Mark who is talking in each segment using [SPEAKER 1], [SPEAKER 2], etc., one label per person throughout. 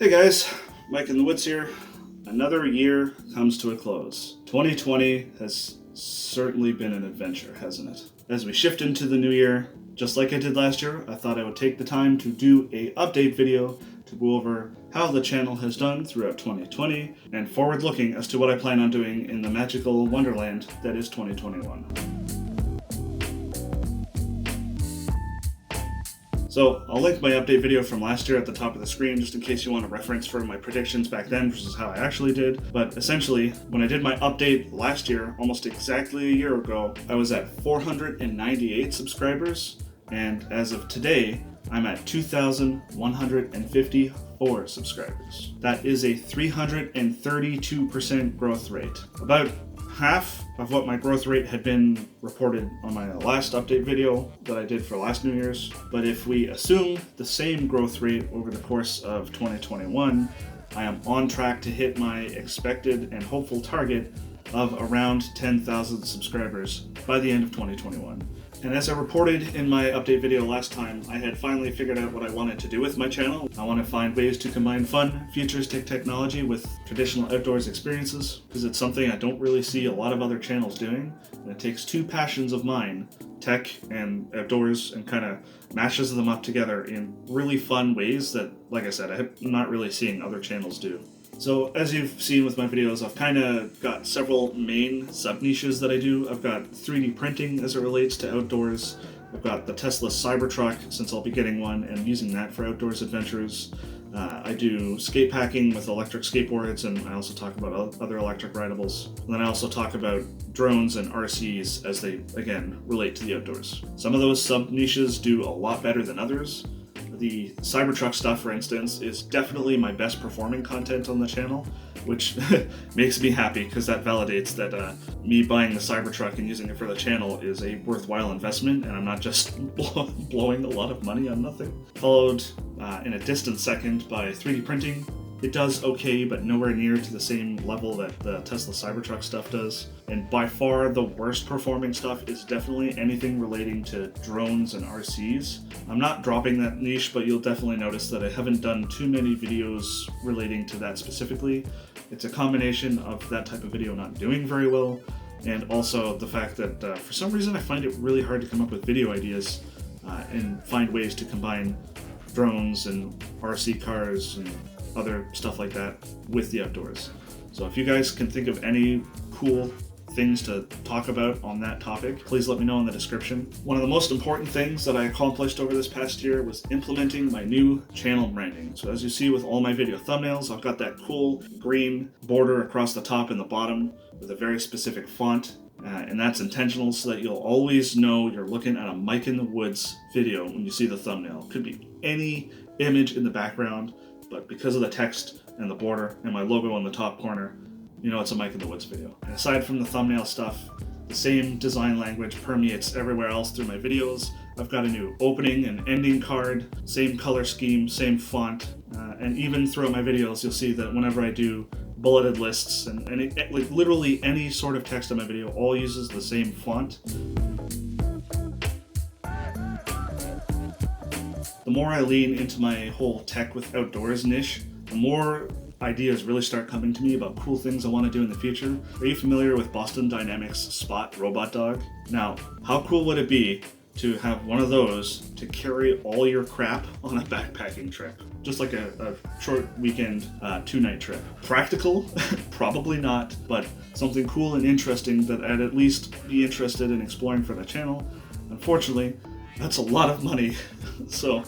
[SPEAKER 1] Hey guys, Mike in the Woods here. Another year comes to a close. 2020 has certainly been an adventure, hasn't it? As we shift into the new year, just like I did last year, I thought I would take the time to do an update video to go over how the channel has done throughout 2020 and forward looking as to what I plan on doing in the magical wonderland that is 2021. So I'll link my update video from last year at the top of the screen just in case you want a reference for my predictions back then versus how I actually did. But essentially, when I did my update last year, almost exactly a year ago, I was at 498 subscribers, and as of today, I'm at 2,154 subscribers. That is a 332% growth rate. About half of what my growth rate had been reported on my last update video that I did for last New Year's. But if we assume the same growth rate over the course of 2021, I am on track to hit my expected and hopeful target of around 10,000 subscribers by the end of 2021. And as I reported in my update video last time, I had finally figured out what I wanted to do with my channel. I want to find ways to combine fun, futuristic technology with traditional outdoors experiences, because it's something I don't really see a lot of other channels doing. And it takes two passions of mine, tech and outdoors, and kind of mashes them up together in really fun ways that, like I said, I'm not really seeing other channels do. So as you've seen with my videos, I've kind of got several main sub-niches that I do. I've got 3D printing as it relates to outdoors. I've got the Tesla Cybertruck, since I'll be getting one and using that for outdoors adventures. I do skatepacking with electric skateboards, and I also talk about other electric rideables. And then I also talk about drones and RCs as they, again, relate to the outdoors. Some of those sub-niches do a lot better than others. The Cybertruck stuff, for instance, is definitely my best performing content on the channel, which makes me happy because that validates that me buying the Cybertruck and using it for the channel is a worthwhile investment, and I'm not just blowing a lot of money on nothing. Followed in a distant second by 3D printing. It does okay, but nowhere near to the same level that the Tesla Cybertruck stuff does. And by far the worst performing stuff is definitely anything relating to drones and RCs. I'm not dropping that niche, but you'll definitely notice that I haven't done too many videos relating to that specifically. It's a combination of that type of video not doing very well, and also the fact that for some reason I find it really hard to come up with video ideas and find ways to combine drones and RC cars and other stuff like that with the outdoors. So if you guys can think of any cool things to talk about on that topic, please let me know in the description. One of the most important things that I accomplished over this past year was implementing my new channel branding. So as you see with all my video thumbnails, I've got that cool green border across the top and the bottom with a very specific font. And that's intentional so that you'll always know you're looking at a Mike in the Woods video when you see the thumbnail. It could be any image in the background, but because of the text and the border and my logo in the top corner, you know it's a Mike in the Woods video. And aside from the thumbnail stuff, the same design language permeates everywhere else through my videos. I've got a new opening and ending card, same color scheme, same font, and even throughout my videos you'll see that whenever I do bulleted lists and like literally any sort of text in my video all uses the same font. The more I lean into my whole tech with outdoors niche, the more ideas really start coming to me about cool things I want to do in the future. Are you familiar with Boston Dynamics Spot robot dog? Now, how cool would it be to have one of those to carry all your crap on a backpacking trip? Just like a short weekend 2-night trip. Practical? Probably not, but something cool and interesting that I'd at least be interested in exploring for the channel. Unfortunately, that's a lot of money, so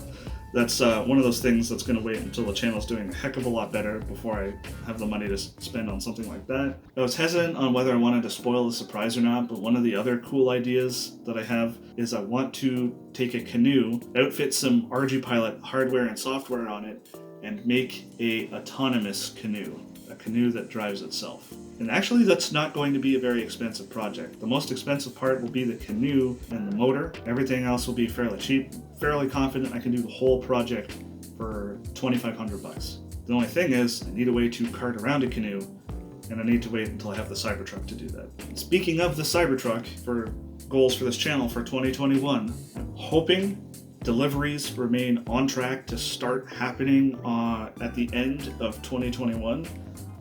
[SPEAKER 1] that's one of those things that's going to wait until the channel's doing a heck of a lot better before I have the money to spend on something like that. I was hesitant on whether I wanted to spoil the surprise or not, but one of the other cool ideas that I have is I want to take a canoe, outfit some ArduPilot hardware and software on it, and make a autonomous canoe, a canoe that drives itself. And actually that's not going to be a very expensive project. The most expensive part will be the canoe and the motor. Everything else will be fairly cheap. Fairly confident I can do the whole project for $2,500. The only thing is I need a way to cart around a canoe, and I need to wait until I have the Cybertruck to do that. And speaking of the Cybertruck, for goals for this channel for 2021, I'm hoping Deliveries remain on track to start happening at the end of 2021.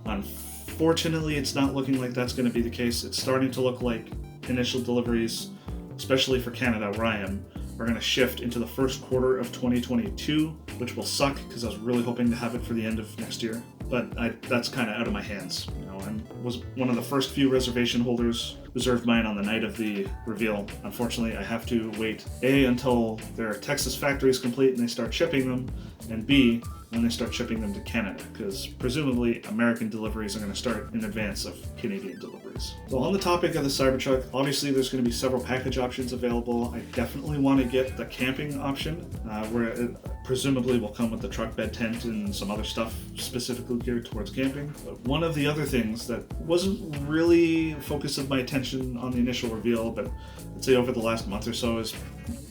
[SPEAKER 1] Unfortunately, it's not looking like that's going to be the case. It's starting to look like initial deliveries, especially for Canada where I am, are going to shift into the first quarter of 2022, which will suck because I was really hoping to have it for the end of next year. But that's kind of out of my hands. You know, I was one of the first few reservation holders, reserved mine on the night of the reveal. Unfortunately, I have to wait A, until their Texas factory is complete and they start shipping them, and B, when they start shipping them to Canada, because presumably American deliveries are going to start in advance of Canadian deliveries. So on the topic of the Cybertruck, obviously there's going to be several package options available. I definitely want to get the camping option, where it presumably will come with the truck bed tent and some other stuff specifically geared towards camping. But one of the other things that wasn't really a focus of my attention on the initial reveal, but I'd say over the last month or so is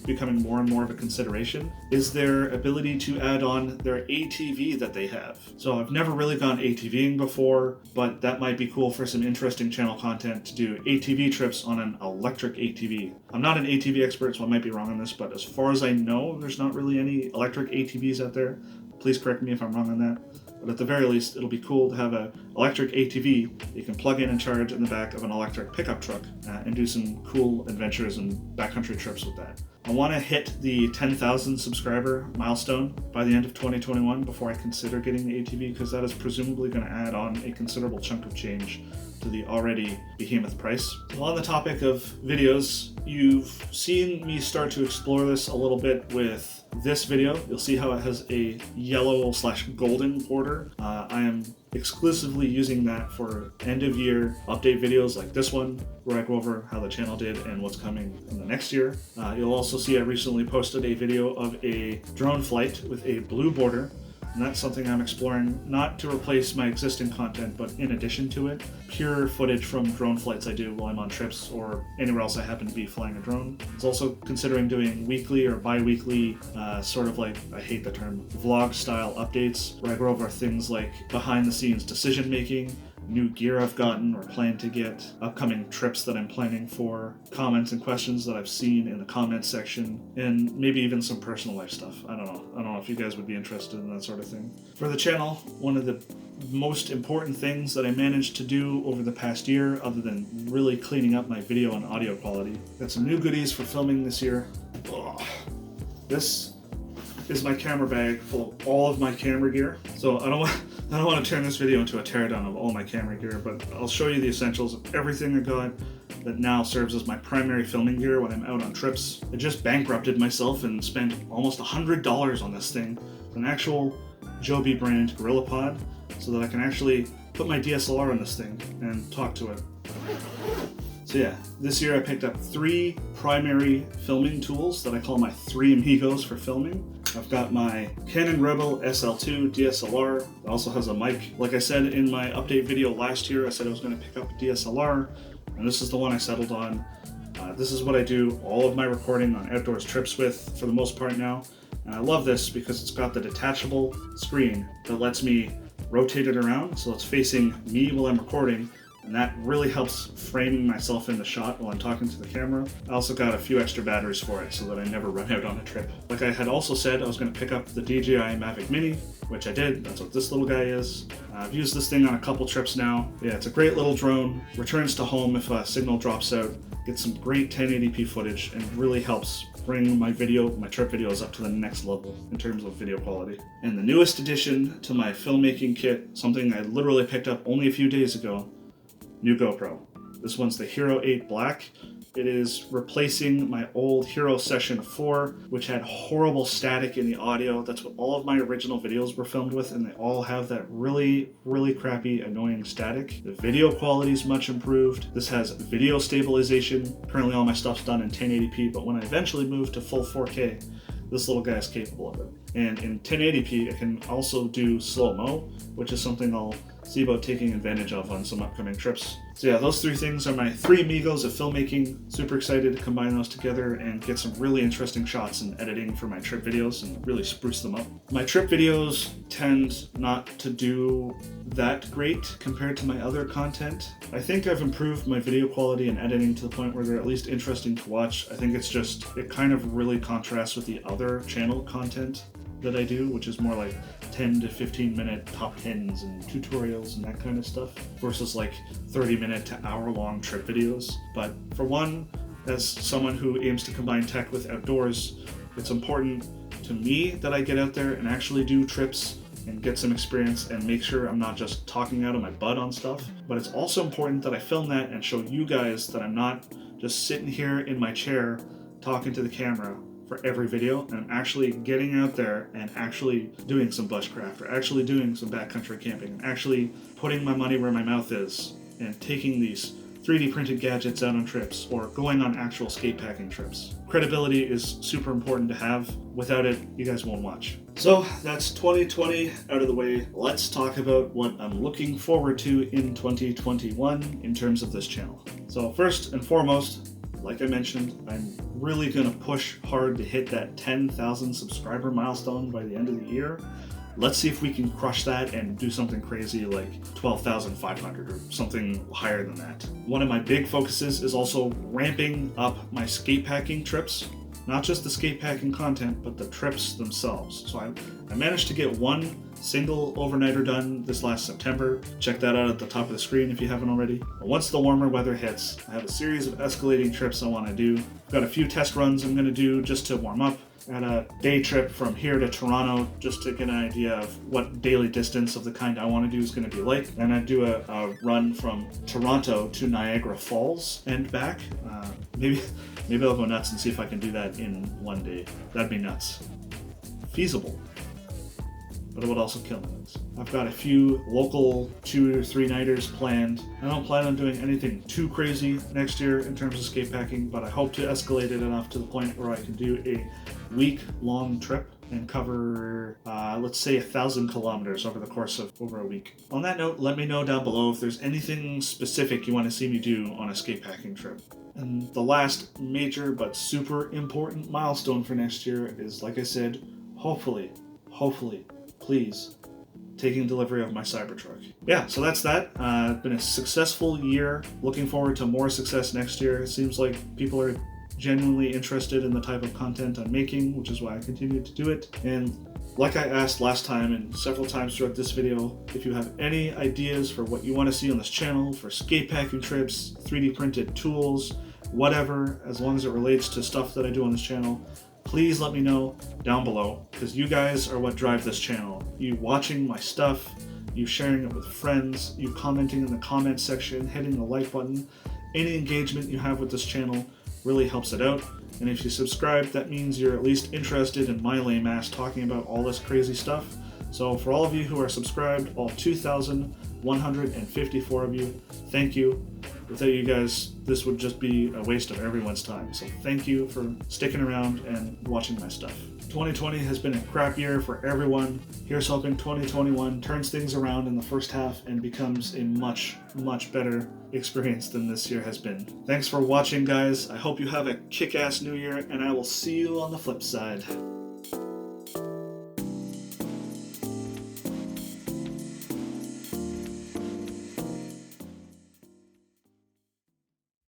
[SPEAKER 1] becoming more and more of a consideration, is their ability to add on their ATV that they have. So I've never really gone ATVing before, but that might be cool for some interesting channel content to do ATV trips on an electric ATV. I'm not an ATV expert, so I might be wrong on this, but as far as I know, there's not really any electric ATVs out there. Please correct me if I'm wrong on that. But at the very least, it'll be cool to have an electric ATV you can plug in and charge in the back of an electric pickup truck and do some cool adventures and backcountry trips with that. I want to hit the 10,000 subscriber milestone by the end of 2021 before I consider getting the ATV, because that is presumably going to add on a considerable chunk of change to the already behemoth price. So on the topic of videos, you've seen me start to explore this a little bit with this video. You'll see how it has a yellow/golden border. I am exclusively using that for end of year update videos like this one, where I go over how the channel did and what's coming in the next year. You'll also see I recently posted a video of a drone flight with a blue border. And that's something I'm exploring, not to replace my existing content, but in addition to it, pure footage from drone flights I do while I'm on trips or anywhere else I happen to be flying a drone. It's also considering doing weekly or bi-weekly, sort of like, I hate the term, vlog style updates, where I go over things like behind the scenes decision making, new gear I've gotten or plan to get, upcoming trips that I'm planning for, comments and questions that I've seen in the comments section, and maybe even some personal life stuff. I don't know if you guys would be interested in that sort of thing. For the channel, one of the most important things that I managed to do over the past year, other than really cleaning up my video and audio quality, got some new goodies for filming this year. This is my camera bag full of all of my camera gear. So I don't want to turn this video into a teardown of all my camera gear, but I'll show you the essentials of everything I got that now serves as my primary filming gear when I'm out on trips. I just bankrupted myself and spent almost $100 on this thing, an actual Joby brand GorillaPod, so that I can actually put my DSLR on this thing and talk to it. So yeah, this year I picked up 3 primary filming tools that I call my 3 amigos for filming. I've got my Canon Rebel SL2 DSLR. It also has a mic. Like I said in my update video last year, I said I was going to pick up a DSLR, and this is the one I settled on. This is what I do all of my recording on outdoors trips with, for the most part now. And I love this because it's got the detachable screen that lets me rotate it around so it's facing me while I'm recording, and that really helps framing myself in the shot while I'm talking to the camera. I also got a few extra batteries for it so that I never run out on a trip. Like I had also said, I was going to pick up the DJI Mavic Mini, which I did. That's what this little guy is. I've used this thing on a couple trips now. Yeah, it's a great little drone. Returns to home if a signal drops out. Gets some great 1080p footage and really helps bring my trip videos up to the next level in terms of video quality. And the newest addition to my filmmaking kit, something I literally picked up only a few days ago, new GoPro. This one's the Hero 8 Black. It is replacing my old Hero Session 4, which had horrible static in the audio. That's what all of my original videos were filmed with, and they all have that really, really crappy, annoying static. The video quality is much improved. This has video stabilization. Currently all my stuff's done in 1080p, but when I eventually move to full 4K, this little guy is capable of it. And in 1080p, it can also do slow-mo, which is something I'll see about taking advantage of on some upcoming trips. So yeah, those three things are my 3 amigos of filmmaking. Super excited to combine those together and get some really interesting shots and editing for my trip videos and really spruce them up. My trip videos tend not to do that great compared to my other content. I think I've improved my video quality and editing to the point where they're at least interesting to watch. I think it's just, it kind of really contrasts with the other channel content that I do, which is more like 10 to 15 minute top 10s and tutorials and that kind of stuff versus like 30-minute to hour-long trip videos. But for one, as someone who aims to combine tech with outdoors, it's important to me that I get out there and actually do trips and get some experience and make sure I'm not just talking out of my butt on stuff. But it's also important that I film that and show you guys that I'm not just sitting here in my chair talking to the camera for every video, and I'm actually getting out there and actually doing some bushcraft or actually doing some backcountry camping and actually putting my money where my mouth is and taking these 3D printed gadgets out on trips or going on actual skatepacking trips. Credibility is super important to have. Without it, you guys won't watch. So that's 2020 out of the way. Let's talk about what I'm looking forward to in 2021 in terms of this channel. So first and foremost, like I mentioned, I'm really gonna push hard to hit that 10,000 subscriber milestone by the end of the year. Let's see if we can crush that and do something crazy like 12,500 or something higher than that. One of my big focuses is also ramping up my skatepacking trips. Not just the skatepacking content, but the trips themselves. So I managed to get one single overnighter done this last September. Check that out at the top of the screen if you haven't already. But once the warmer weather hits, I have a series of escalating trips I want to do. I've got a few test runs I'm going to do just to warm up. I had a day trip from here to Toronto just to get an idea of what daily distance of the kind I want to do is going to be like. And I do a run from Toronto to Niagara Falls and back. Maybe I'll go nuts and see if I can do that in one day. That'd be nuts. Feasible. But it would also kill me. I've got a few local 2 or 3 nighters planned. I don't plan on doing anything too crazy next year in terms of skatepacking, but I hope to escalate it enough to the point where I can do a week-long trip and cover, let's say 1,000 kilometers over the course of over a week. On that note, let me know down below if there's anything specific you want to see me do on a skatepacking trip. And the last major but super important milestone for next year is, like I said, hopefully, please, taking delivery of my Cybertruck. Yeah, so that's that. It's been a successful year. Looking forward to more success next year. It seems like people are genuinely interested in the type of content I'm making, which is why I continue to do it. And like I asked last time and several times throughout this video, if you have any ideas for what you want to see on this channel, for skatepacking trips, 3D printed tools, whatever, as long as it relates to stuff that I do on this channel, please let me know down below, because you guys are what drive this channel. You watching my stuff, you sharing it with friends, you commenting in the comment section, hitting the like button. Any engagement you have with this channel really helps it out. And if you subscribe, that means you're at least interested in my lame ass talking about all this crazy stuff. So for all of you who are subscribed, all 2,154 of you, thank you. Without you guys, this would just be a waste of everyone's time. So thank you for sticking around and watching my stuff. 2020 has been a crap year for everyone. Here's hoping 2021 turns things around in the first half and becomes a much better experience than this year has been. Thanks for watching, guys. I hope you have a kick-ass new year, and I will see you on the flip side.